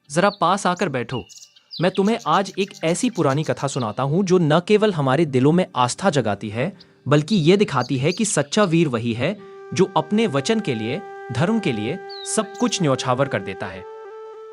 जरा पास आकर बैठो। मैं तुम्हें आज एक ऐसी पुरानी कथा सुनाता हूँ जो न केवल हमारे दिलों में आस्था जगाती है, बल्कि ये दिखाती है कि सच्चा वीर वही है जो अपने वचन के लिए, धर्म के लिए सब कुछ न्यौछावर कर देता है।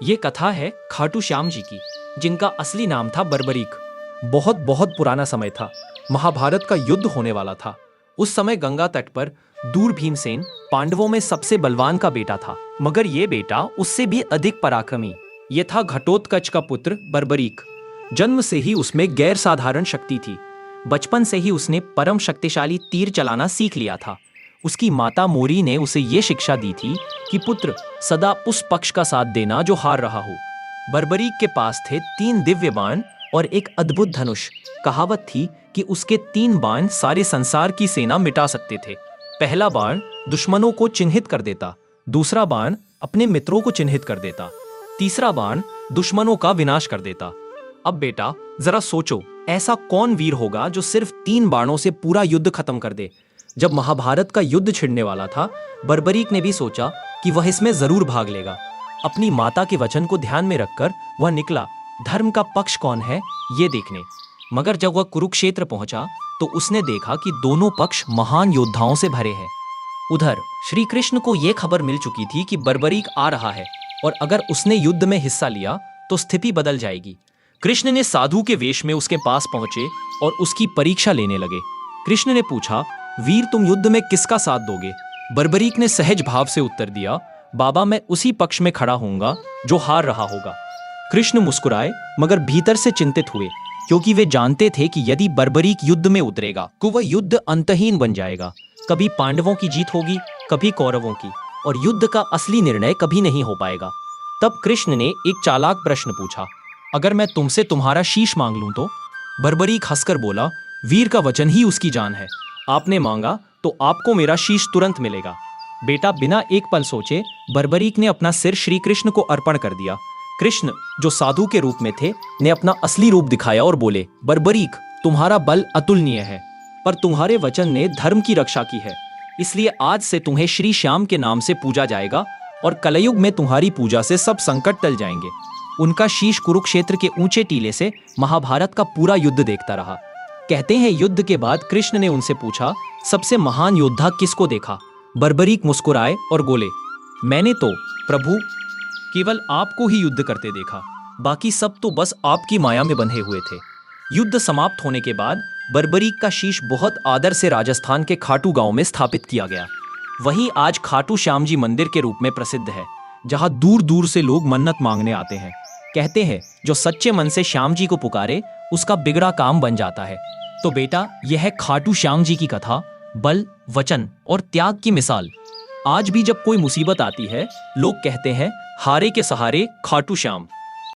ये कथा है खाटू श्याम जी की, जिनका असली नाम था बर्बरीक। बहुत बहुत पुराना समय था। महाभारत का युद्ध होने वाला था। उस समय गंगा तट पर दूर भीमसेन पांडवों में सबसे बलवान का बेटा था, मगर ये बेटा उससे भी अधिक पराक्रमी। ये था घटोत्कच का पुत्र बर्बरीक। जन्म से ही उसमें गैर साधारण शक्ति थी। बचपन से ही उसने परम शक्तिशाली तीर चलाना सीख लिया था। उसकी माता मोरी ने उसे ये शिक्षा दी थी कि पुत्र सदा उस पक्ष का साथ देना जो हार रहा हो। बर्बरीक के पास थे 3 दिव्य बाण और एक अद्भुत धनुष। कहावत थी कि उसके 3 बाण सारे संसार की सेना मिटा सकते थे। पहला बाण दुश्मनों को चिन्हित कर देता, दूसरा बाण अपने मित्रों को चिन्हित कर देता, तीसरा बाण दुश्मनों का विनाश कर देता। अब बेटा जरा सोचो, ऐसा कौन वीर होगा जो सिर्फ 3 बाणों से पूरा युद्ध खत्म कर दे। जब महाभारत का युद्ध छिड़ने वाला था, बर्बरीक ने भी सोचा कि वह इसमें जरूर भाग लेगा। अपनी माता के वचन को ध्यान में रखकर वह निकला धर्म का पक्ष कौन है ये देखने। मगर जब वह कुरुक्षेत्र पहुंचा तो उसने देखा कि दोनों पक्ष महान योद्धाओं से भरे हैं। उधर श्री कृष्ण को यह खबर मिल चुकी थी कि बर्बरीक आ रहा है और अगर उसने युद्ध में हिस्सा लिया तो स्थिति बदल जाएगी। कृष्ण ने साधु के वेश में उसके पास पहुंचे और उसकी परीक्षा लेने लगे। कृष्ण ने पूछा, वीर तुम युद्ध में किसका साथ दोगे? बर्बरीक ने सहज भाव से उत्तर दिया, बाबा मैं उसी पक्ष में खड़ा होऊंगा जो हार रहा होगा। कृष्ण मुस्कुराए मगर भीतर से चिंतित हुए, क्योंकि वे जानते थे कि यदि बर्बरीक युद्ध में उतरेगा तो वह युद्ध अंतहीन बन जाएगा। कभी पांडवों की जीत होगी, कभी कौरवों की, और युद्ध का असली निर्णय कभी नहीं हो पाएगा। तब कृष्ण ने एक चालाक प्रश्न पूछा, अगर मैं तुमसे तुम्हारा शीश मांग लूं तो? बर्बरीक हंसकर बोला, वीर का वचन ही उसकी जान है। आपने मांगा तो आपको मेरा शीश तुरंत मिलेगा। बेटा बिना एक पल सोचे बर्बरीक ने अपना सिर श्री कृष्ण को अर्पण कर दिया। कृष्ण जो साधु के रूप में थे ने अपना असली रूप दिखाया और बोले, बर्बरीक तुम्हारा बल अतुलनीय है, पर तुम्हारे वचन ने धर्म की रक्षा की है, इसलिए आज से तुम्हें श्री श्याम के नाम से पूजा जाएगा और कलयुग में तुम्हारी पूजा से सब संकट टल जाएंगे। उनका शीश कुरुक्षेत्र के ऊंचे टीले से महाभारत का पूरा युद्ध देखता रहा। कहते हैं युद्ध के बाद कृष्ण ने उनसे पूछा, सबसे महान योद्धा किसको देखा? बर्बरीक मुस्कुराए और बोले, मैंने तो प्रभु केवल आपको ही युद्ध करते देखा, बाकी सब तो बस आपकी माया में बंधे हुए थे। युद्ध समाप्त होने के बाद बर्बरीक का शीश बहुत आदर से राजस्थान के खाटू गांव में स्थापित किया गया। वहीं आज खाटू श्याम जी मंदिर के रूप में प्रसिद्ध है, जहां दूर दूर से लोग मन्नत मांगने आते हैं। कहते हैं जो सच्चे मन से श्याम जी को पुकारे उसका बिगड़ा काम बन जाता है। तो बेटा यह है खाटू श्याम जी की कथा, बल, वचन और त्याग की मिसाल। आज भी जब कोई मुसीबत आती है लोग कहते हैं, हारे के सहारे खाटू श्याम।